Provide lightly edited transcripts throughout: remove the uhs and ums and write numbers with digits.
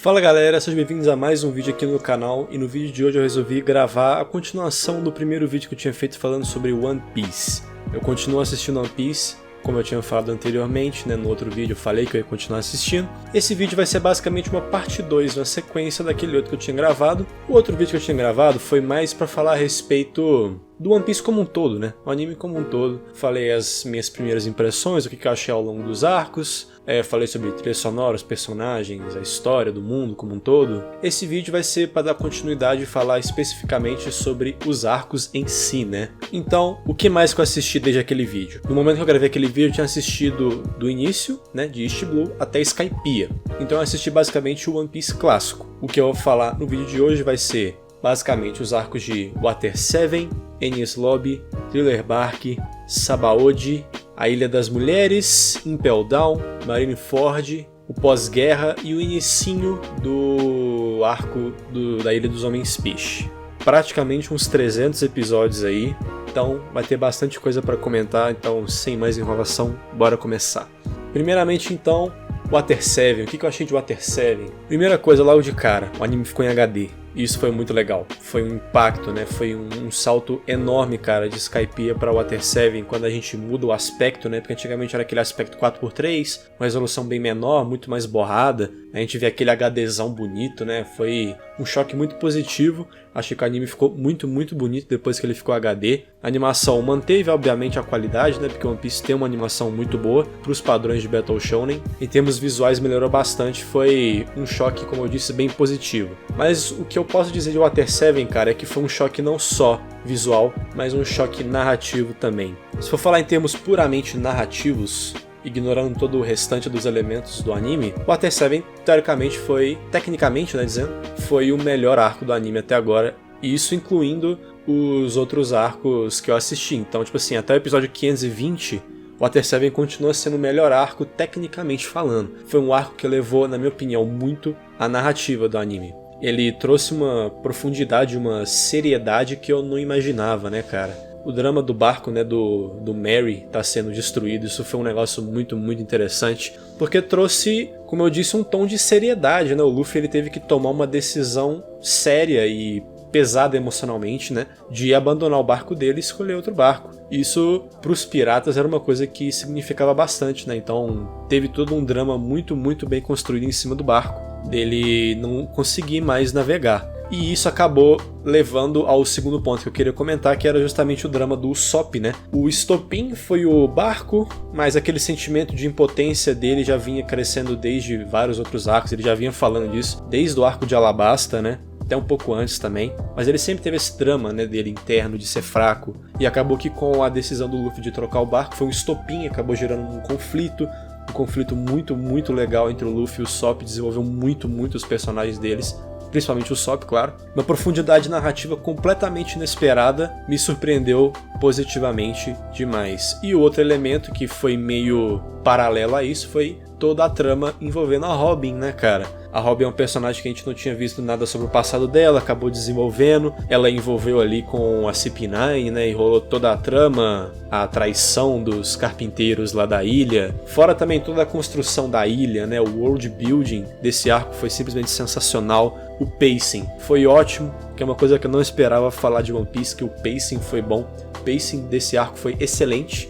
Fala galera, sejam bem-vindos a mais um vídeo aqui no canal, e no vídeo de hoje eu resolvi gravar a continuação do primeiro vídeo que eu tinha feito falando sobre One Piece. Eu continuo assistindo One Piece, como eu tinha falado anteriormente, no outro vídeo eu falei que eu ia continuar assistindo. Esse vídeo vai ser basicamente uma parte 2, uma sequência daquele outro que eu tinha gravado. O outro vídeo que eu tinha gravado foi mais pra falar a respeito do One Piece como um todo, o anime como um todo. Falei as minhas primeiras impressões, o que eu achei ao longo dos arcos. Falei sobre trilha sonora, os personagens, a história do mundo como um todo. Esse vídeo vai ser para dar continuidade e falar especificamente sobre os arcos em si, Então, o que mais que eu assisti desde aquele vídeo? No momento que eu gravei aquele vídeo, eu tinha assistido do início, de East Blue até Skypiea. Então eu assisti basicamente o One Piece clássico. O que eu vou falar no vídeo de hoje vai ser basicamente os arcos de Water 7, Enies Lobby, Thriller Bark, Sabaody, a Ilha das Mulheres, Impel Down, Marineford, o pós-guerra e o inicinho do arco da Ilha dos Homens Peixe. Praticamente uns 300 episódios aí, então vai ter bastante coisa para comentar, então sem mais enrolação, bora começar. Primeiramente então, Water 7, o que eu achei de Water 7? Primeira coisa, logo de cara, o anime ficou em HD. Isso foi muito legal, foi um impacto, foi um salto enorme, cara, de Skypiea para Water 7, quando a gente muda o aspecto, porque antigamente era aquele aspecto 4x3, uma resolução bem menor, muito mais borrada, a gente vê aquele HDzão bonito, foi um choque muito positivo. Achei que o anime ficou muito bonito depois que ele ficou HD. A animação manteve, obviamente, a qualidade, porque One Piece tem uma animação muito boa para os padrões de Battle Shonen. Em termos visuais melhorou bastante, foi um choque, como eu disse, bem positivo. Mas o que eu posso dizer de Water 7, cara, é que foi um choque não só visual, mas um choque narrativo também. Se for falar em termos puramente narrativos, ignorando todo o restante dos elementos do anime, Water 7, teoricamente, tecnicamente, foi o melhor arco do anime até agora, e isso incluindo os outros arcos que eu assisti. Então, até o episódio 520, Water 7 continua sendo o melhor arco, tecnicamente falando. Foi um arco que levou, na minha opinião, muito a narrativa do anime. Ele trouxe uma profundidade, uma seriedade que eu não imaginava, cara. O drama do barco, do Merry tá sendo destruído, isso foi um negócio muito interessante, porque trouxe, como eu disse, um tom de seriedade, O Luffy ele teve que tomar uma decisão séria e pesada emocionalmente, de abandonar o barco dele e escolher outro barco. Isso, pros piratas, era uma coisa que significava bastante, Então, teve todo um drama muito bem construído em cima do barco, dele não conseguir mais navegar. E isso acabou levando ao segundo ponto que eu queria comentar, que era justamente o drama do Usopp, O estopim foi o barco, mas aquele sentimento de impotência dele já vinha crescendo desde vários outros arcos, ele já vinha falando disso desde o arco de Alabasta, até um pouco antes também, mas ele sempre teve esse drama, dele interno, de ser fraco, e acabou que com a decisão do Luffy de trocar o barco, foi um estopim, acabou gerando um conflito muito legal entre o Luffy e o Usopp, desenvolveu muito os personagens deles, principalmente o Usopp, claro. Uma profundidade narrativa completamente inesperada, me surpreendeu positivamente demais. E o outro elemento que foi meio paralelo a isso foi toda a trama envolvendo a Robin, cara? A Robin é um personagem que a gente não tinha visto nada sobre o passado dela, acabou desenvolvendo, ela envolveu ali com a CP9, e rolou toda a trama, a traição dos carpinteiros lá da ilha, fora também toda a construção da ilha, o world building desse arco foi simplesmente sensacional, o pacing foi ótimo, que é uma coisa que eu não esperava falar de One Piece, que o pacing foi bom, o pacing desse arco foi excelente.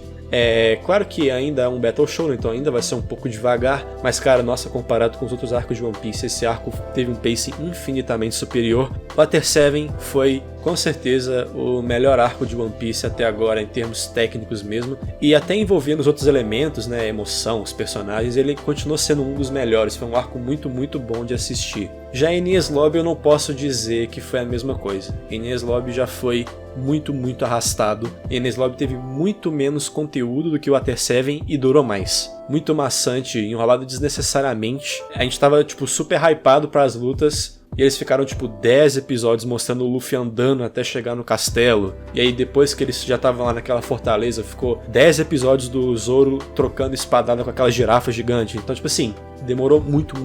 Claro que ainda é um Battle Show, então ainda vai ser um pouco devagar, mas cara, nossa, comparado com os outros arcos de One Piece, esse arco teve um pacing infinitamente superior. Water 7 foi com certeza o melhor arco de One Piece até agora, em termos técnicos mesmo, e até envolvendo os outros elementos, a emoção, os personagens, ele continuou sendo um dos melhores, foi um arco muito bom de assistir. Já Enies Lobby eu não posso dizer que foi a mesma coisa, Enies Lobby já foi muito arrastado, Enies Lobby teve muito menos conteúdo do que o Water 7 e durou mais. Muito maçante, enrolado desnecessariamente, a gente tava super hypado para as lutas, e eles ficaram 10 episódios mostrando o Luffy andando até chegar no castelo. E aí depois que eles já estavam lá naquela fortaleza, ficou 10 episódios do Zoro trocando espadada com aquela girafa gigante. Então demorou muito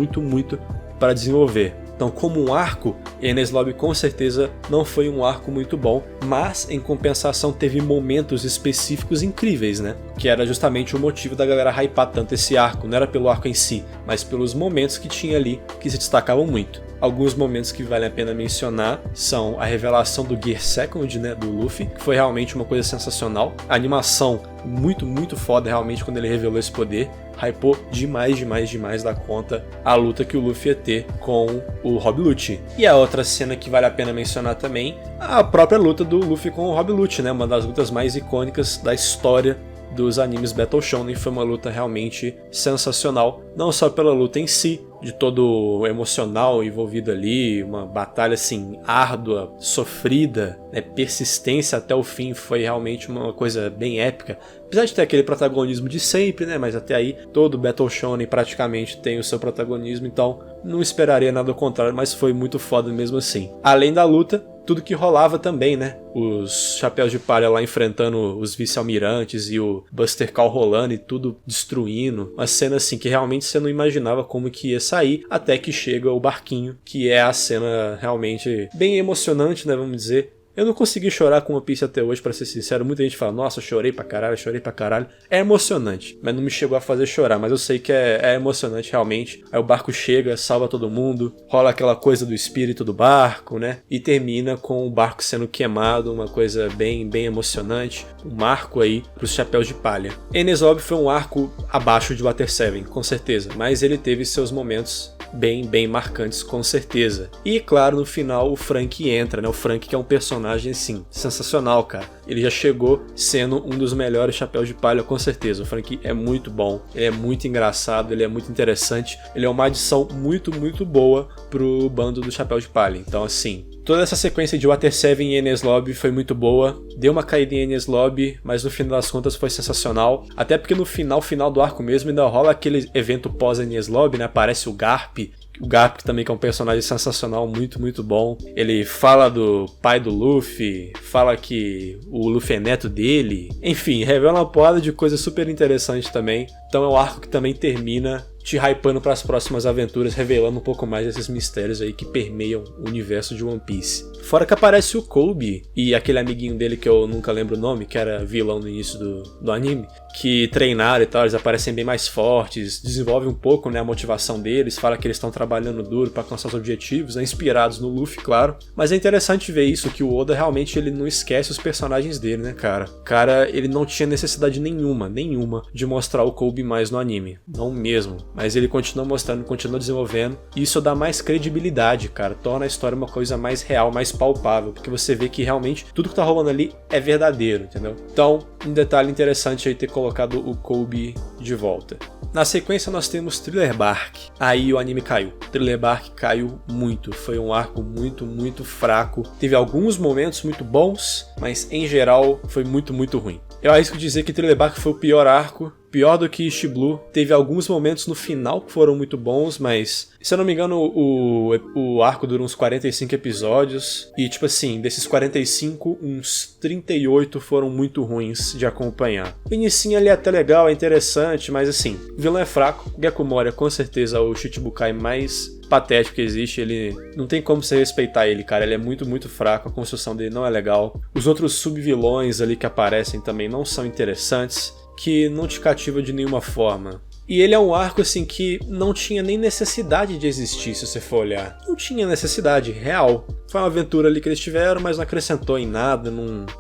para desenvolver. Então, como um arco, Enies Lobby com certeza não foi um arco muito bom, mas em compensação teve momentos específicos incríveis, né? Que era justamente o motivo da galera hypar tanto esse arco, não era pelo arco em si, mas pelos momentos que tinha ali que se destacavam muito. Alguns momentos que vale a pena mencionar são a revelação do Gear Second, né, do Luffy, que foi realmente uma coisa sensacional. A animação muito foda realmente quando ele revelou esse poder. Hypou demais da conta a luta que o Luffy ia ter com o Rob Lucci. E a outra cena que vale a pena mencionar também, a própria luta do Luffy com o Rob Lucci, né, uma das lutas mais icônicas da história dos animes Battle Shonen. Foi uma luta realmente sensacional, não só pela luta em si, de todo o emocional envolvido ali, uma batalha assim árdua, sofrida, né, persistência até o fim, foi realmente uma coisa bem épica. Apesar de ter aquele protagonismo de sempre, né, mas até aí todo Battle Shonen praticamente tem o seu protagonismo, então não esperaria nada ao contrário, mas foi muito foda mesmo assim. Além da luta, tudo que rolava também, né? Os Chapéus de Palha lá enfrentando os vice-almirantes e o Buster Call rolando e tudo destruindo. Uma cena assim que realmente você não imaginava como que ia sair, até que chega o barquinho, que é a cena realmente bem emocionante, né? Vamos dizer. Eu não consegui chorar com One Piece até hoje, pra ser sincero. Muita gente fala, nossa, chorei pra caralho. É emocionante, mas não me chegou a fazer chorar. Mas eu sei que é emocionante realmente. Aí o barco chega, salva todo mundo, rola aquela coisa do espírito do barco, né? E termina com o barco sendo queimado, uma coisa bem emocionante. Um marco aí pros Chapéus de Palha. Enies Lobby foi um arco abaixo de Water 7, com certeza. Mas ele teve seus momentos bem marcantes, com certeza. E claro, no final o Franky entra, né? O Franky que é um personagem, assim, sensacional, cara. Ele já chegou sendo um dos melhores Chapéus de Palha, com certeza. O Franky é muito bom, ele é muito engraçado, ele é muito interessante. Ele é uma adição muito boa pro bando do Chapéu de Palha. Então, assim, toda essa sequência de Water 7 e Enies Lobby foi muito boa. Deu uma caída em Enies Lobby, mas no final das contas foi sensacional. Até porque no final do arco mesmo ainda rola aquele evento pós Enies Lobby, né? Aparece o Garp. O Garp também, que é um personagem sensacional, muito bom. Ele fala do pai do Luffy, fala que o Luffy é neto dele. Enfim, revela uma porrada de coisa super interessante também. Então é um arco que também termina te hypando para as próximas aventuras, revelando um pouco mais desses mistérios aí que permeiam o universo de One Piece. Fora que aparece o Kobe e aquele amiguinho dele que eu nunca lembro o nome, que era vilão no início do anime, que treinaram e tal, eles aparecem bem mais fortes, desenvolve um pouco, né, a motivação deles, fala que eles estão trabalhando duro para alcançar os objetivos, né, inspirados no Luffy, claro. Mas é interessante ver isso, que o Oda realmente ele não esquece os personagens dele, né, cara? O cara, ele não tinha necessidade nenhuma de mostrar o Kobe mais no anime, não mesmo. Mas ele continua mostrando, continua desenvolvendo, e isso dá mais credibilidade, cara, torna a história uma coisa mais real, mais palpável, porque você vê que realmente tudo que tá rolando ali é verdadeiro, entendeu? Então, um detalhe interessante aí ter colocado o Kobe de volta. Na sequência nós temos Thriller Bark. Aí o anime caiu. Thriller Bark caiu muito. Foi um arco muito fraco. Teve alguns momentos muito bons, mas em geral foi muito ruim. Eu arrisco dizer que Thriller Bark foi o pior arco. Pior do que East Blue. Teve alguns momentos no final que foram muito bons, mas se eu não me engano o arco dura uns 45 episódios. E tipo assim, desses 45, uns 38 foram muito ruins de acompanhar. O inicinho ali é até legal, é interessante, mas assim, o vilão é fraco. Gyakumori é com certeza o Shichibukai mais patético que existe, ele não tem como você respeitar ele, cara, ele é muito fraco, a construção dele não é legal. Os outros subvilões ali que aparecem também não são interessantes, que não te cativa de nenhuma forma. E ele é um arco assim que não tinha nem necessidade de existir, se você for olhar. Não tinha necessidade, real. Foi uma aventura ali que eles tiveram, mas não acrescentou em nada,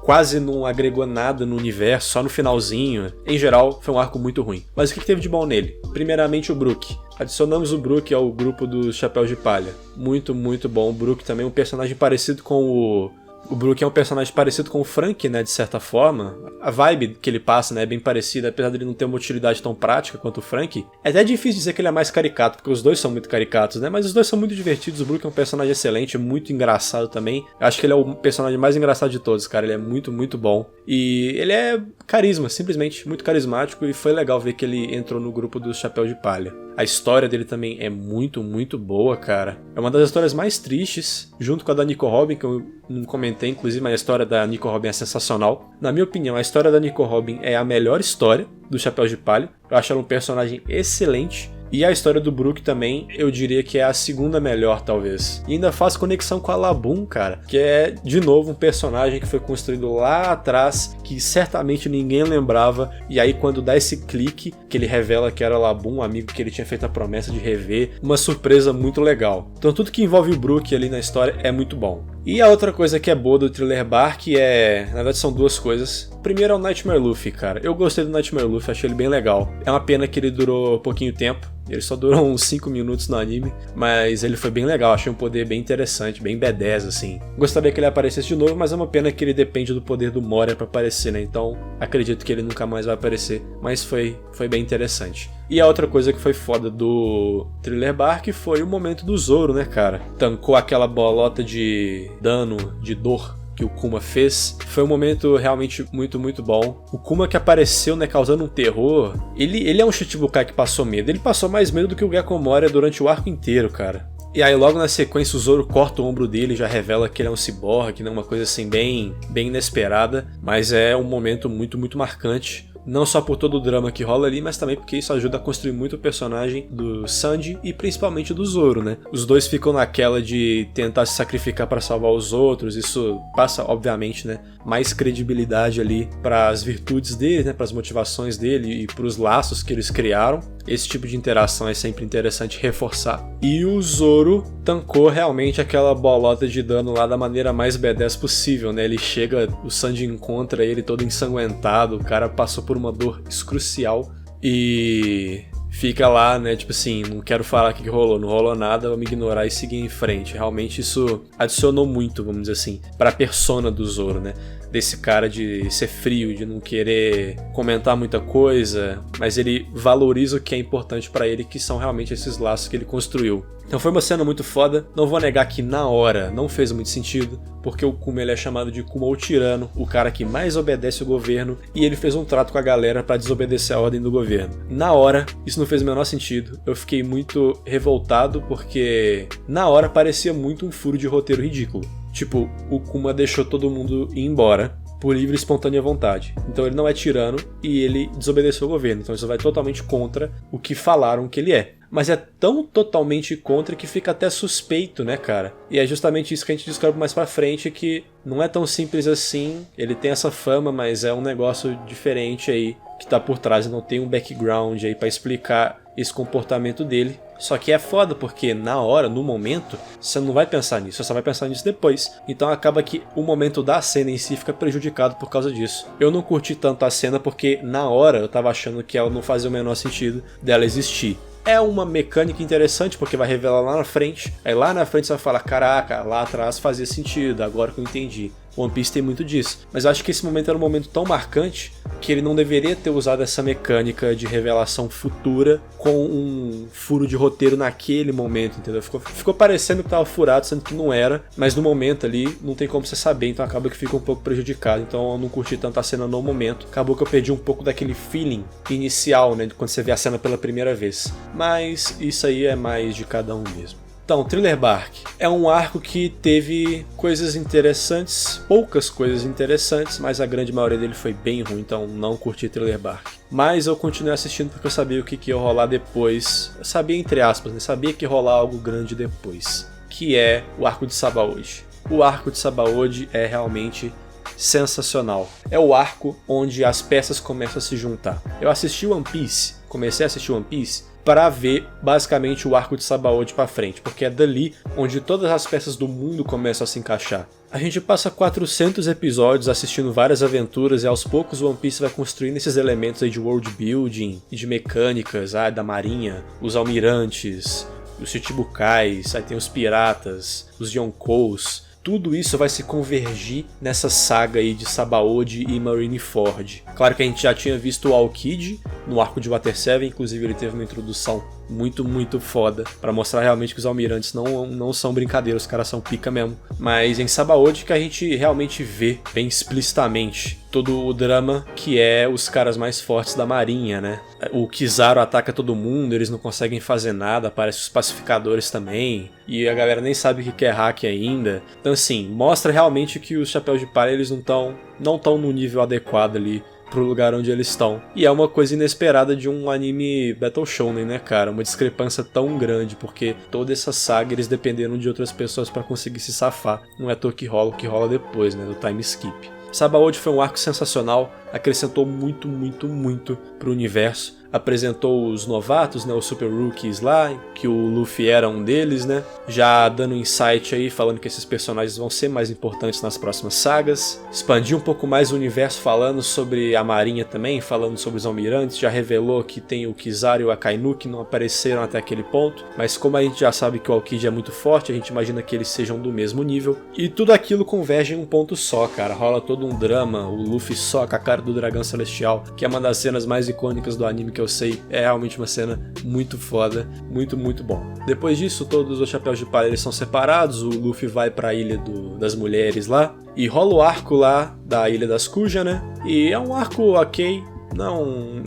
quase não agregou nada no universo, só no finalzinho. Em geral, foi um arco muito ruim. Mas o que teve de bom nele? Primeiramente o Brook. Adicionamos o Brook ao grupo dos Chapéus de Palha. Muito bom. O Brook também é um personagem parecido com o Brook é um personagem parecido com o Franky, né, de certa forma. A vibe que ele passa, né, é bem parecida, apesar dele não ter uma utilidade tão prática quanto o Franky. É até difícil dizer que ele é mais caricato, porque os dois são muito caricatos, né, mas os dois são muito divertidos. O Brook é um personagem excelente, muito engraçado também. Eu acho que ele é o personagem mais engraçado de todos, cara, ele é muito bom. E ele é carisma, simplesmente, muito carismático, e foi legal ver que ele entrou no grupo dos Chapéus de Palha. A história dele também é muito boa, cara. É uma das histórias mais tristes, junto com a da Nico Robin, que eu não comentei, inclusive, mas a história da Nico Robin é sensacional. Na minha opinião, a história da Nico Robin é a melhor história do Chapéu de Palha. Eu acho ela um personagem excelente. E a história do Brook também, eu diria que é a segunda melhor, talvez. E ainda faz conexão com a Labum, cara, que é, de novo, um personagem que foi construído lá atrás, que certamente ninguém lembrava, e aí quando dá esse clique, que ele revela que era Labum, um amigo que ele tinha feito a promessa de rever, uma surpresa muito legal. Então tudo que envolve o Brook ali na história é muito bom. E a outra coisa que é boa do Thriller Bark é... Na verdade são duas coisas. Primeiro é o Nightmare Luffy, cara. Eu gostei do Nightmare Luffy, achei ele bem legal. É uma pena que ele durou pouquinho tempo. Ele só durou uns 5 minutos no anime, mas ele foi bem legal, achei um poder bem interessante, bem B10 assim. Gostaria que ele aparecesse de novo, mas é uma pena que ele depende do poder do Moria pra aparecer, né? Então acredito que ele nunca mais vai aparecer, mas foi bem interessante. E a outra coisa que foi foda do Thriller Bark foi o momento do Zoro, né, cara? Tancou aquela bolota de dano, de dor que o Kuma fez, foi um momento realmente muito, muito bom. O Kuma que apareceu, né, causando um terror, ele é um Shichibukai que passou medo. Ele passou mais medo do que o Gekko Moria durante o arco inteiro, cara. E aí logo na sequência o Zoro corta o ombro dele e já revela que ele é um ciborgue, né, uma coisa assim bem inesperada, mas é um momento muito, muito marcante. Não só por todo o drama que rola ali, mas também porque isso ajuda a construir muito o personagem do Sanji e principalmente do Zoro, né? Os dois ficam naquela de tentar se sacrificar para salvar os outros, isso passa, obviamente, né, mais credibilidade ali para as virtudes dele, né, para as motivações dele e para os laços que eles criaram. Esse tipo de interação é sempre interessante reforçar. E o Zoro tancou realmente aquela bolota de dano lá da maneira mais B10 possível, né? Ele chega, o Sanji encontra ele todo ensanguentado, o cara passou por uma dor excrucial e fica lá, né, tipo assim, não quero falar o que rolou, não rolou nada, vamos ignorar e seguir em frente. Realmente isso adicionou muito, vamos dizer assim, pra persona do Zoro, né? Desse cara de ser frio, de não querer comentar muita coisa, mas ele valoriza o que é importante pra ele, que são realmente esses laços que ele construiu. Então foi uma cena muito foda, não vou negar que na hora não fez muito sentido, porque o Kuma ele é chamado de Kuma o Tirano, o cara que mais obedece o governo, e ele fez um trato com a galera pra desobedecer a ordem do governo. Na hora, isso não fez o menor sentido, eu fiquei muito revoltado, porque na hora parecia muito um furo de roteiro ridículo. Tipo, o Kuma deixou todo mundo ir embora por livre e espontânea vontade. Então ele não é tirano e ele desobedeceu o governo. Então isso vai totalmente contra o que falaram que ele é. Mas é tão totalmente contra que fica até suspeito, né, cara? E é justamente isso que a gente descobre mais pra frente, que não é tão simples assim. Ele tem essa fama, mas é um negócio diferente aí que tá por trás. Não tem um background aí pra explicar esse comportamento dele. Só que é foda porque na hora, no momento, você não vai pensar nisso, você só vai pensar nisso depois. Então acaba que o momento da cena em si fica prejudicado por causa disso. Eu não curti tanto a cena porque na hora eu tava achando que ela não fazia o menor sentido dela existir. É uma mecânica interessante porque vai revelar lá na frente. Aí lá na frente você vai falar, caraca, lá atrás fazia sentido, agora que eu entendi. One Piece tem muito disso. Mas eu acho que esse momento era um momento tão marcante que ele não deveria ter usado essa mecânica de revelação futura com um furo de roteiro naquele momento, entendeu? Ficou parecendo que tava furado, sendo que não era. Mas no momento ali não tem como você saber, então acaba que fica um pouco prejudicado. Então eu não curti tanto a cena no momento. Acabou que eu perdi um pouco daquele feeling inicial, né? De quando você vê a cena pela primeira vez. Mas isso aí é mais de cada um mesmo. Então, Thriller Bark é um arco que teve coisas interessantes, poucas coisas interessantes, mas a grande maioria dele foi bem ruim, então não curti Thriller Bark. Mas eu continuei assistindo porque eu sabia o que ia rolar depois. Eu sabia, entre aspas, né? Sabia que ia rolar algo grande depois, que é o arco de Sabaody. O arco de Sabaody é realmente sensacional. É o arco onde as peças começam a se juntar. Eu assisti One Piece, comecei a assistir One Piece para ver basicamente o arco de Sabaody para frente, porque é dali onde todas as peças do mundo começam a se encaixar. A gente passa 400 episódios assistindo várias aventuras e aos poucos o One Piece vai construindo esses elementos aí de world building e de mecânicas, da marinha, os almirantes, os Chichibukais, aí tem os piratas, os Yonkous. Tudo isso vai se convergir nessa saga aí de Sabaody e Marineford. Claro que a gente já tinha visto o Aokiji no arco de Water 7, inclusive ele teve uma introdução muito, muito foda pra mostrar realmente que os almirantes não são brincadeiros, os caras são pica mesmo. Mas em Sabaody que a gente realmente vê bem explicitamente todo o drama que é os caras mais fortes da marinha, né? O Kizaru ataca todo mundo, eles não conseguem fazer nada, aparecem os pacificadores também, e a galera nem sabe o que é hack ainda. Então assim, mostra realmente que os Chapéus de Palha eles não estão no nível adequado ali pro lugar onde eles estão. E é uma coisa inesperada de um anime Battle Shonen, né, cara? Uma discrepância tão grande, porque toda essa saga eles dependeram de outras pessoas pra conseguir se safar. Não é à toa que rola o que rola depois, né, do time skip. Sabaody foi um arco sensacional, acrescentou muito, muito, muito pro universo. Apresentou os novatos, né, os Super Rookies lá, que o Luffy era um deles, né? Já dando insight aí, falando que esses personagens vão ser mais importantes nas próximas sagas. Expandiu um pouco mais o universo, falando sobre a marinha também, falando sobre os almirantes. Já revelou que tem o Kizaru e o Akainu, que não apareceram até aquele ponto. Mas como a gente já sabe que o Aokiji é muito forte, a gente imagina que eles sejam do mesmo nível. E tudo aquilo converge em um ponto só, cara. Rola todo um drama, o Luffy só com a cara do Dragão Celestial, que é uma das cenas mais icônicas do anime que eu sei, é realmente uma cena muito foda, muito, muito bom. Depois disso, todos os chapéus de palha eles são separados, o Luffy vai pra ilha das mulheres lá, e rola o arco lá da Ilha das Kuja, né? E é um arco ok,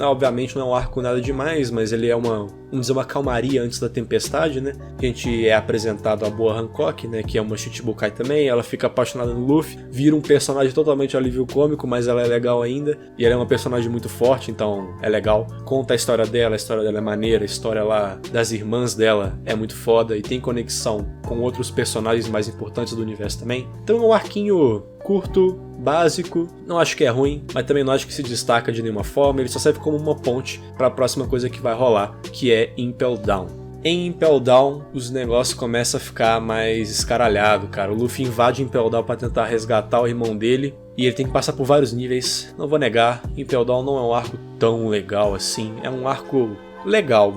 obviamente não é um arco nada demais, mas ele é vamos dizer, uma calmaria antes da tempestade, né? A gente é apresentado a Boa Hancock, né? Que é uma Shichibukai também, ela fica apaixonada no Luffy, vira um personagem totalmente alívio cômico, mas ela é legal ainda, e ela é uma personagem muito forte, então é legal. Conta a história dela é maneira, a história lá das irmãs dela é muito foda, e tem conexão com outros personagens mais importantes do universo também. Então é um arquinho curto, básico, não acho que é ruim, mas também não acho que se destaca de nenhuma forma, ele só serve como uma ponte para a próxima coisa que vai rolar, que é Impel Down. Em Impel Down, os negócios começam a ficar mais escaralhado, cara. O Luffy invade Impel Down para tentar resgatar o irmão dele, e ele tem que passar por vários níveis, não vou negar, Impel Down não é um arco tão legal assim, é um arco legal,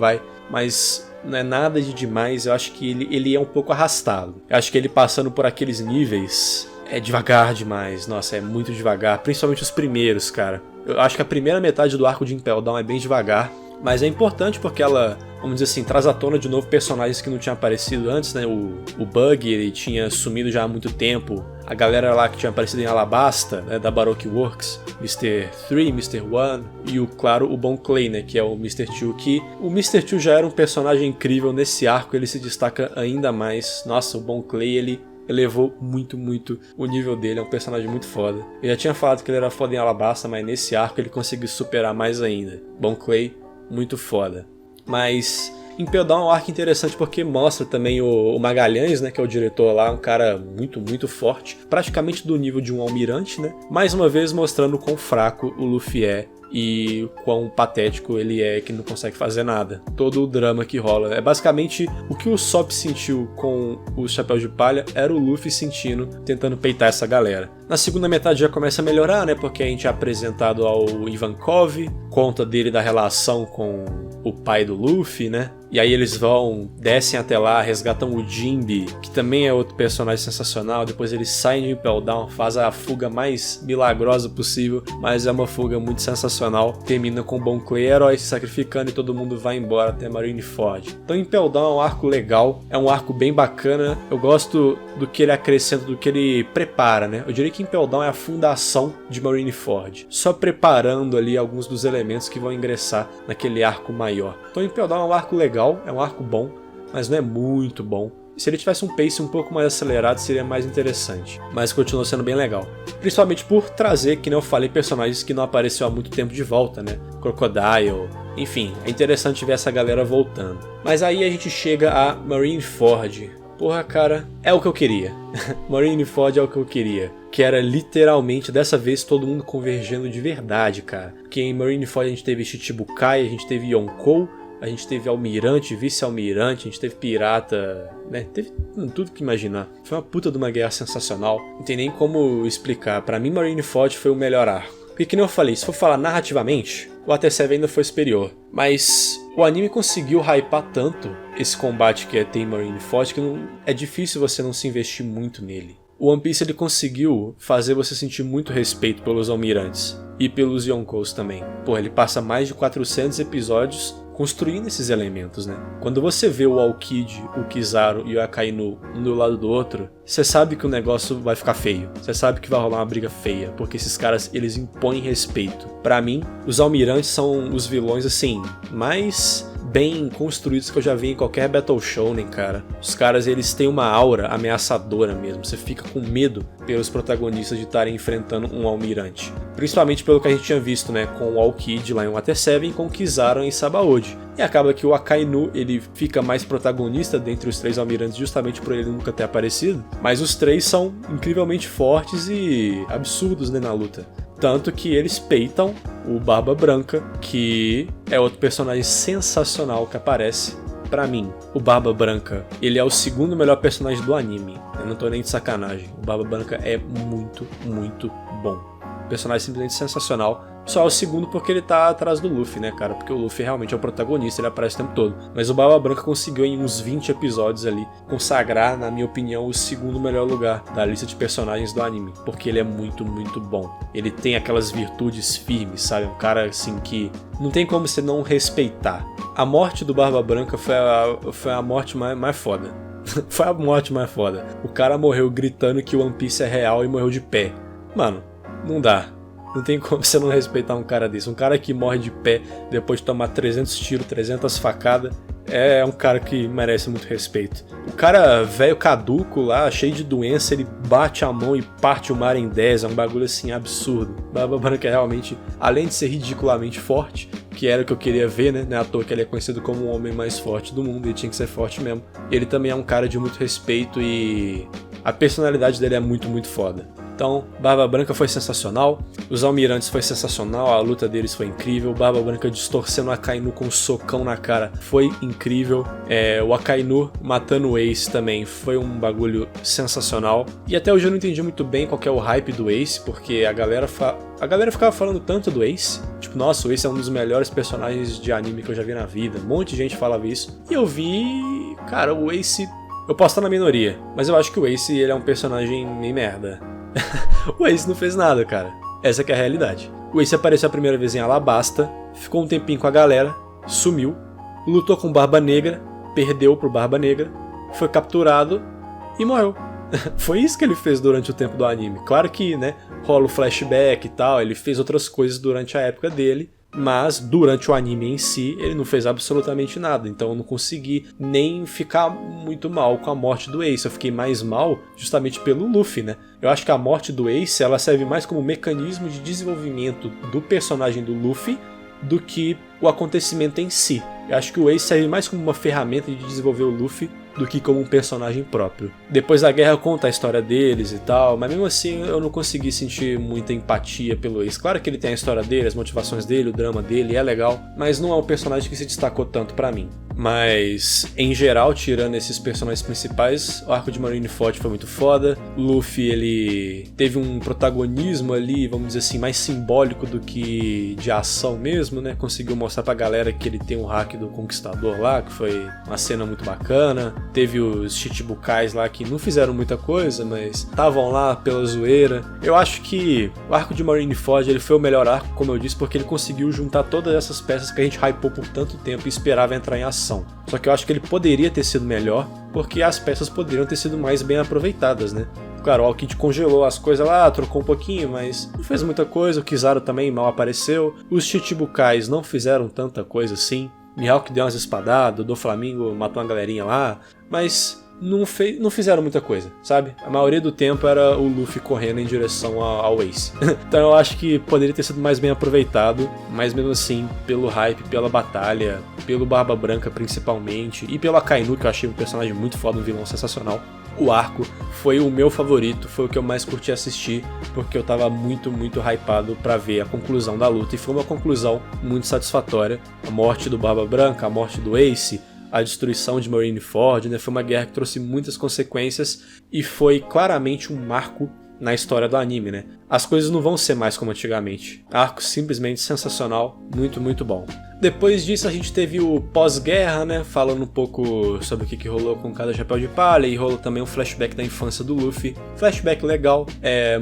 mas não é nada de demais, eu acho que ele é um pouco arrastado. Eu acho que ele passando por aqueles níveis é devagar demais, nossa, é muito devagar, principalmente os primeiros, cara. Eu acho que a primeira metade do arco de Impel Down é bem devagar, mas é importante porque ela, vamos dizer assim, traz à tona de novo personagens que não tinham aparecido antes, né? O Bug, ele tinha sumido já há muito tempo, a galera lá que tinha aparecido em Alabasta, né, da Baroque Works, Mr. 3, Mr. 1 e, claro, o Bon Clay, né, que é o Mr. 2, que o Mr. 2 já era um personagem incrível, nesse arco ele se destaca ainda mais. Nossa, o Bon Clay, ele elevou muito, muito o nível dele, é um personagem muito foda. Eu já tinha falado que ele era foda em Alabasta, mas nesse arco ele conseguiu superar mais ainda. Bon Clay, muito foda. Mas Impel Down é um arco interessante porque mostra também o Magalhães, né, que é o diretor lá, um cara muito, muito forte, praticamente do nível de um almirante, né? Mais uma vez mostrando o quão fraco o Luffy é e o quão patético ele é, que não consegue fazer nada. Todo o drama que rola é basicamente o que o Sop sentiu com os Chapéus de Palha, era o Luffy sentindo, tentando peitar essa galera. Na segunda metade já começa a melhorar, né, porque a gente é apresentado ao Ivankov, conta dele da relação com o pai do Luffy, né? E aí eles descem até lá, resgatam o Jinbe, que também é outro personagem sensacional. Depois eles saem de Impel Down, fazem a fuga mais milagrosa possível, mas é uma fuga muito sensacional. Termina com o Bon Clay, herói se sacrificando, e todo mundo vai embora até Marineford. Então Impel Down é um arco legal, é um arco bem bacana. Eu gosto do que ele acrescenta, do que ele prepara, né? Eu diria que Impel Down é a fundação de Marineford, só preparando ali alguns dos elementos que vão ingressar naquele arco maior. Então Impel Down é um arco legal, é um arco bom, mas não é muito bom. Se ele tivesse um pace um pouco mais acelerado, seria mais interessante, mas continua sendo bem legal. Principalmente por trazer, que nem eu falei, personagens que não apareceu há muito tempo de volta, né? Crocodile, enfim, é interessante ver essa galera voltando. Mas aí a gente chega a Marineford. Porra, cara, é o que eu queria. Marineford é o que eu queria. Que era literalmente, dessa vez, todo mundo convergendo de verdade, cara. Porque em Marineford a gente teve Shichibukai, a gente teve Yonkou, a gente teve almirante, vice-almirante, a gente teve pirata, né? Teve tudo que imaginar. Foi uma puta de uma guerra sensacional. Não tem nem como explicar. Pra mim, Marineford foi o melhor arco. Porque, que nem eu falei, se for falar narrativamente, o AT7 ainda foi superior. Mas o anime conseguiu hypar tanto esse combate que tem em Marineford que é difícil você não se investir muito nele. O One Piece ele conseguiu fazer você sentir muito respeito pelos almirantes e pelos Yonkous também. Pô, ele passa mais de 400 episódios construindo esses elementos, né? Quando você vê o Aokiji, o Kizaru e o Akainu um do lado do outro, você sabe que o negócio vai ficar feio. Você sabe que vai rolar uma briga feia, porque esses caras, eles impõem respeito. Pra mim, os almirantes são os vilões, assim, mais bem construídos que eu já vi em qualquer Battle Shonen, cara. Os caras, eles têm uma aura ameaçadora mesmo. Você fica com medo pelos protagonistas de estarem enfrentando um almirante. Principalmente pelo que a gente tinha visto, né, com o Aokiji lá em Water 7, com o Kizaru em Sabaody. E acaba que o Akainu, ele fica mais protagonista dentre os 3 almirantes justamente por ele nunca ter aparecido. Mas os 3 são incrivelmente fortes e absurdos, né, na luta. Tanto que eles peitam o Barba Branca, que é outro personagem sensacional que aparece. Pra mim, o Barba Branca, ele é o segundo melhor personagem do anime. Eu não tô nem de sacanagem. O Barba Branca é muito, muito bom. Personagem simplesmente sensacional. Só é o segundo porque ele tá atrás do Luffy, né, cara? Porque o Luffy realmente é o protagonista, ele aparece o tempo todo. Mas o Barba Branca conseguiu em uns 20 episódios ali consagrar, na minha opinião, o segundo melhor lugar da lista de personagens do anime. Porque ele é muito, muito bom. Ele tem aquelas virtudes firmes, sabe? Um cara assim que não tem como você não respeitar. A morte do Barba Branca foi a morte mais foda. Foi a morte mais foda. O cara morreu gritando que o One Piece é real e morreu de pé. Mano, não dá. Não tem como você não respeitar um cara desse. Um cara que morre de pé depois de tomar 300 tiros, 300 facadas, é um cara que merece muito respeito. O cara velho caduco lá, cheio de doença, ele bate a mão e parte o mar em 10. É um bagulho assim absurdo. Barba Branca é realmente, além de ser ridiculamente forte, que era o que eu queria ver, né? Não é à toa que ele é conhecido como o homem mais forte do mundo, ele tinha que ser forte mesmo. Ele também é um cara de muito respeito e a personalidade dele é muito, muito foda. Então, Barba Branca foi sensacional, os almirantes foi sensacional, a luta deles foi incrível, Barba Branca distorcendo o Akainu com um socão na cara foi incrível, o Akainu matando o Ace também foi um bagulho sensacional, e até hoje eu não entendi muito bem qual que é o hype do Ace, porque a galera ficava falando tanto do Ace, tipo, nossa, o Ace é um dos melhores personagens de anime que eu já vi na vida, um monte de gente falava isso, e eu vi, cara, o Ace, eu posso estar na minoria, mas eu acho que o Ace ele é um personagem meio merda. O Ace não fez nada, cara. Essa que é a realidade. O Ace apareceu a primeira vez em Alabasta, ficou um tempinho com a galera, sumiu, lutou com Barba Negra, perdeu pro Barba Negra, foi capturado e morreu. Foi isso que ele fez durante o tempo do anime. Claro que, né, rola o flashback e tal, ele fez outras coisas durante a época dele, mas durante o anime em si, ele não fez absolutamente nada, então eu não consegui nem ficar muito mal com a morte do Ace, eu fiquei mais mal justamente pelo Luffy, né? Eu acho que a morte do Ace, ela serve mais como mecanismo de desenvolvimento do personagem do Luffy do que o acontecimento em si. Eu acho que o Ace serve mais como uma ferramenta de desenvolver o Luffy do que como um personagem próprio. Depois da guerra conta a história deles e tal, mas mesmo assim eu não consegui sentir muita empatia pelo Ace. Claro que ele tem a história dele, as motivações dele, o drama dele, é legal, mas não é um personagem que se destacou tanto pra mim. Mas, em geral, tirando esses personagens principais, o arco de Marineford foi muito foda. O Luffy, ele teve um protagonismo ali, vamos dizer assim, mais simbólico do que de ação mesmo, né? Conseguiu mostrar pra galera que ele tem um hack do Conquistador lá, que foi uma cena muito bacana. Teve os Chichibukais lá que não fizeram muita coisa, mas estavam lá pela zoeira. Eu acho que o arco de Marineford, ele foi o melhor arco, como eu disse, porque ele conseguiu juntar todas essas peças que a gente hypou por tanto tempo e esperava entrar em ação. Só que eu acho que ele poderia ter sido melhor, porque as peças poderiam ter sido mais bem aproveitadas, né? Claro, o Aokiji congelou as coisas lá, trocou um pouquinho, mas não fez muita coisa. O Kizaru também mal apareceu. Os Chichibukais não fizeram tanta coisa assim. Mihawk deu umas espadadas, o Doflamingo matou uma galerinha lá, mas não fizeram muita coisa, sabe? A maioria do tempo era o Luffy correndo em direção ao Ace. Então eu acho que poderia ter sido mais bem aproveitado, mas mesmo assim, pelo hype, pela batalha, pelo Barba Branca principalmente, e pelo Akainu, que eu achei um personagem muito foda, um vilão sensacional, o arco foi o meu favorito, foi o que eu mais curti assistir, porque eu tava muito, muito hypado pra ver a conclusão da luta, e foi uma conclusão muito satisfatória. A morte do Barba Branca, a morte do Ace, a destruição de Marineford, né? Foi uma guerra que trouxe muitas consequências e foi claramente um marco na história do anime, né? As coisas não vão ser mais como antigamente. Arco simplesmente sensacional, muito, muito bom. Depois disso a gente teve o pós-guerra, né? Falando um pouco sobre o que rolou com cada Chapéu de Palha, e rolou também um flashback da infância do Luffy. Flashback legal,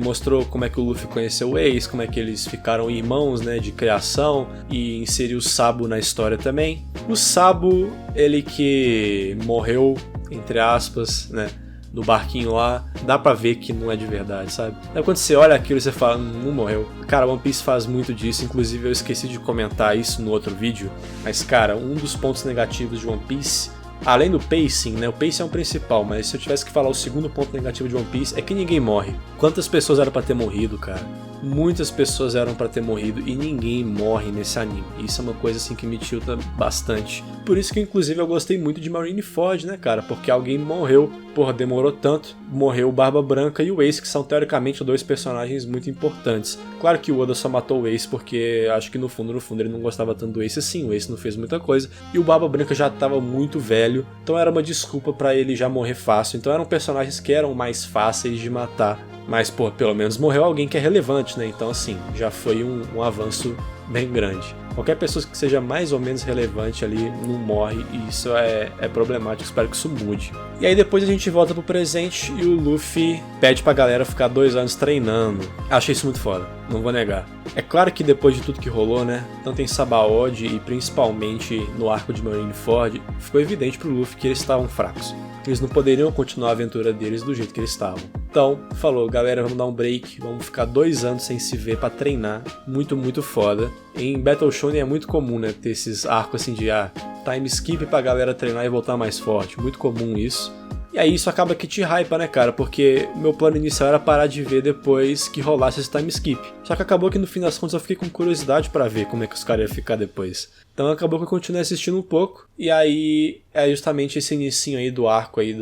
mostrou como é que o Luffy conheceu o Ace, como é que eles ficaram irmãos, né? De criação, e inseriu o Sabo na história também. O Sabo, ele que morreu, entre aspas, né? no barquinho lá, dá pra ver que não é de verdade, sabe? Aí quando você olha aquilo, você fala, não morreu. Cara, One Piece faz muito disso, inclusive eu esqueci de comentar isso no outro vídeo, mas cara, um dos pontos negativos de One Piece, além do pacing, né? O pacing é o principal, mas se eu tivesse que falar o segundo ponto negativo de One Piece é que ninguém morre. Quantas pessoas eram pra ter morrido, cara? Muitas pessoas eram pra ter morrido e ninguém morre nesse anime. Isso é uma coisa assim que me tilta bastante. Por isso que inclusive eu gostei muito de Marineford, né, cara? Porque alguém morreu, porra, demorou tanto. Morreu o Barba Branca e o Ace, que são teoricamente dois personagens muito importantes. Claro que o Oda só matou o Ace porque acho que no fundo ele não gostava tanto do Ace assim. O Ace não fez muita coisa. E o Barba Branca já tava muito velho, então era uma desculpa pra ele já morrer fácil. Então eram personagens que eram mais fáceis de matar. Mas, pô, pelo menos morreu alguém que é relevante, né? Então, assim, já foi um avanço bem grande. Qualquer pessoa que seja mais ou menos relevante ali não morre, e isso é problemático, espero que isso mude. E aí depois a gente volta pro presente e o Luffy pede pra galera ficar 2 anos treinando. Achei isso muito foda, não vou negar. É claro que depois de tudo que rolou, né, tanto em Sabaody e principalmente no arco de Marineford, ficou evidente pro Luffy que eles estavam fracos. Eles não poderiam continuar a aventura deles do jeito que eles estavam. Então, falou, galera, vamos dar um break, vamos ficar 2 anos sem se ver pra treinar. Muito, muito foda. Em Battle Shonen é muito comum, né, ter esses arcos assim de time skip pra galera treinar e voltar mais forte. Muito comum isso. E aí isso acaba que te hypa, né, cara? Porque o meu plano inicial era parar de ver depois que rolasse esse time skip. Só que acabou que no fim das contas eu fiquei com curiosidade pra ver como é que os caras iam ficar depois. Então acabou que eu continuei assistindo um pouco. E aí é justamente esse inicinho aí do arco aí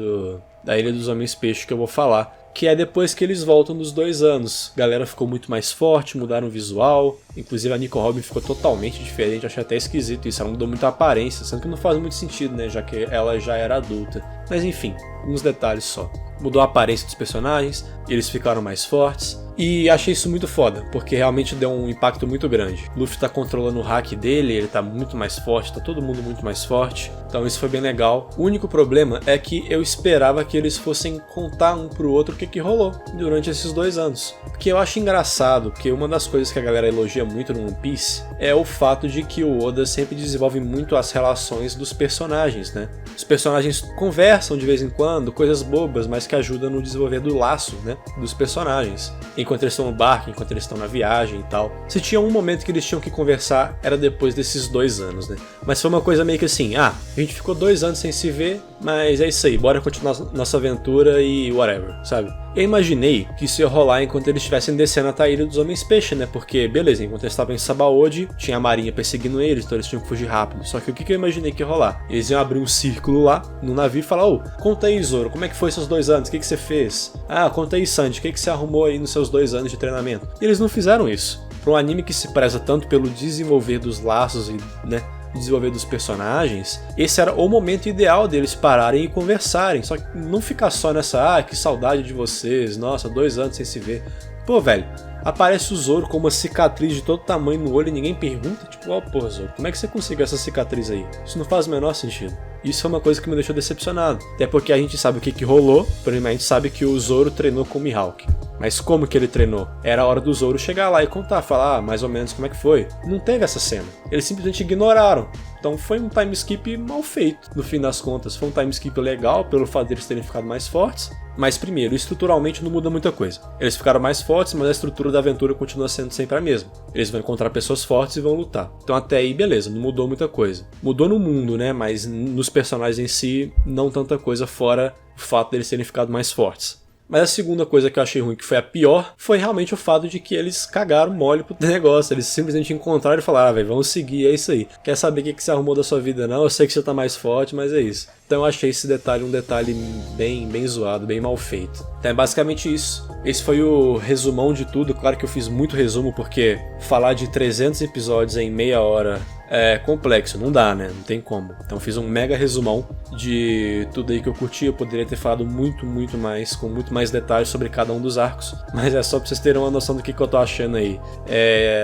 da Ilha dos Homens Peixes que eu vou falar. Que é depois que eles voltam dos 2 anos. A galera ficou muito mais forte, mudaram o visual. Inclusive a Nico Robin ficou totalmente diferente, achei até esquisito isso. Ela mudou muito a aparência, sendo que não faz muito sentido, né? Já que ela já era adulta. Mas enfim, uns detalhes só. Mudou a aparência dos personagens, eles ficaram mais fortes. E achei isso muito foda, porque realmente deu um impacto muito grande. Luffy tá controlando o hack dele, ele tá muito mais forte, tá todo mundo muito mais forte. Então isso foi bem legal. O único problema é que eu esperava que eles fossem contar um pro outro o que rolou durante esses 2 anos. Porque eu acho engraçado, porque uma das coisas que a galera elogia muito no One Piece é o fato de que o Oda sempre desenvolve muito as relações dos personagens, né? Os personagens conversam de vez em quando, coisas bobas, mas que ajudam no desenvolver do laço, né, dos personagens. Enquanto eles estão no barco, enquanto eles estão na viagem e tal. Se tinha um momento que eles tinham que conversar, era depois desses 2 anos, né? Mas foi uma coisa meio que assim, a gente ficou 2 anos sem se ver, mas é isso aí, bora continuar nossa aventura e whatever, sabe? Eu imaginei que isso ia rolar enquanto eles estivessem descendo até a Ilha dos Homens Peixe, né? Porque, beleza, enquanto eles estavam em Sabaody, tinha a marinha perseguindo eles, então eles tinham que fugir rápido. Só que o que eu imaginei que ia rolar? Eles iam abrir um círculo lá, no navio, e falar, conta aí, Zoro, como é que foi seus 2 anos? O que você fez? Conta aí, Sanji, o que você arrumou aí nos seus 2 anos de treinamento? E eles não fizeram isso. Para um anime que se preza tanto pelo desenvolver dos laços e, né, desenvolver dos personagens, esse era o momento ideal deles pararem e conversarem, só que não ficar só nessa, que saudade de vocês, nossa, 2 anos sem se ver. Pô, velho, aparece o Zoro com uma cicatriz de todo tamanho no olho e ninguém pergunta, tipo, porra, Zoro, como é que você conseguiu essa cicatriz aí? Isso não faz o menor sentido. Isso é uma coisa que me deixou decepcionado, até porque a gente sabe o que rolou, porém a gente sabe que o Zoro treinou com o Mihawk. Mas como que ele treinou? Era a hora do Zoro chegar lá e contar, falar mais ou menos como é que foi. Não teve essa cena. Eles simplesmente ignoraram. Então foi um time skip mal feito, no fim das contas. Foi um time skip legal, pelo fato deles terem ficado mais fortes. Mas primeiro, estruturalmente não muda muita coisa. Eles ficaram mais fortes, mas a estrutura da aventura continua sendo sempre a mesma. Eles vão encontrar pessoas fortes e vão lutar. Então até aí, beleza, não mudou muita coisa. Mudou no mundo, né, mas nos personagens em si, não tanta coisa fora o fato deles terem ficado mais fortes. Mas a segunda coisa que eu achei ruim, que foi a pior, foi realmente o fato de que eles cagaram mole pro negócio. Eles simplesmente encontraram e falaram, velho, vamos seguir, é isso aí. Quer saber o que você arrumou da sua vida não? Eu sei que você tá mais forte, mas é isso. Então eu achei esse detalhe um detalhe bem zoado, bem mal feito. Então é basicamente isso. Esse foi o resumão de tudo. Claro que eu fiz muito resumo, porque falar de 300 episódios em meia hora é complexo, não dá, né? Não tem como. Então fiz um mega resumão de tudo aí que eu curti. Eu poderia ter falado muito mais, com muito mais detalhes sobre cada um dos arcos, mas é só pra vocês terem uma noção do que eu tô achando aí.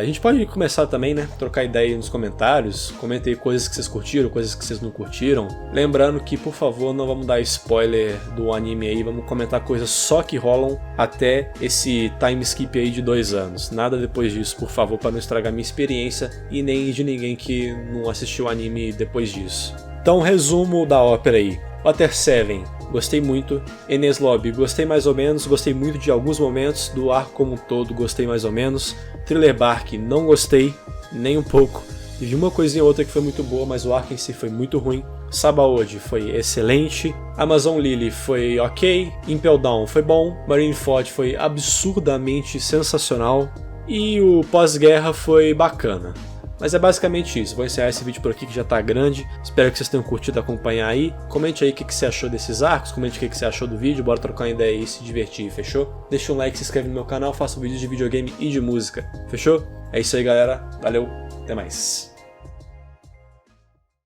A gente pode começar também, né? Trocar ideia aí nos comentários. Comentei coisas que vocês curtiram, coisas que vocês não curtiram. Lembrando que, por favor, não vamos dar spoiler do anime aí. Vamos comentar coisas só que rolam até esse time skip aí de 2 anos. Nada depois disso, por favor, para não estragar minha experiência e nem de ninguém que não assistiu o anime depois disso. Então, resumo da ópera aí. Water 7 gostei muito. Enies Lobby, gostei mais ou menos, gostei muito de alguns momentos, do arco como um todo, gostei mais ou menos. Thriller Bark, não gostei, nem um pouco. Teve uma coisinha ou outra que foi muito boa, mas o arco em si foi muito ruim. Sabaody foi excelente. Amazon Lily foi ok. Impel Down foi bom. Marineford foi absurdamente sensacional. E o pós-guerra foi bacana. Mas é basicamente isso, vou encerrar esse vídeo por aqui que já tá grande, espero que vocês tenham curtido acompanhar aí, comente aí o que você achou desses arcos, comente o que você achou do vídeo, bora trocar uma ideia aí e se divertir, fechou? Deixa um like, se inscreve no meu canal, faço vídeos de videogame e de música, fechou? É isso aí galera, valeu, até mais.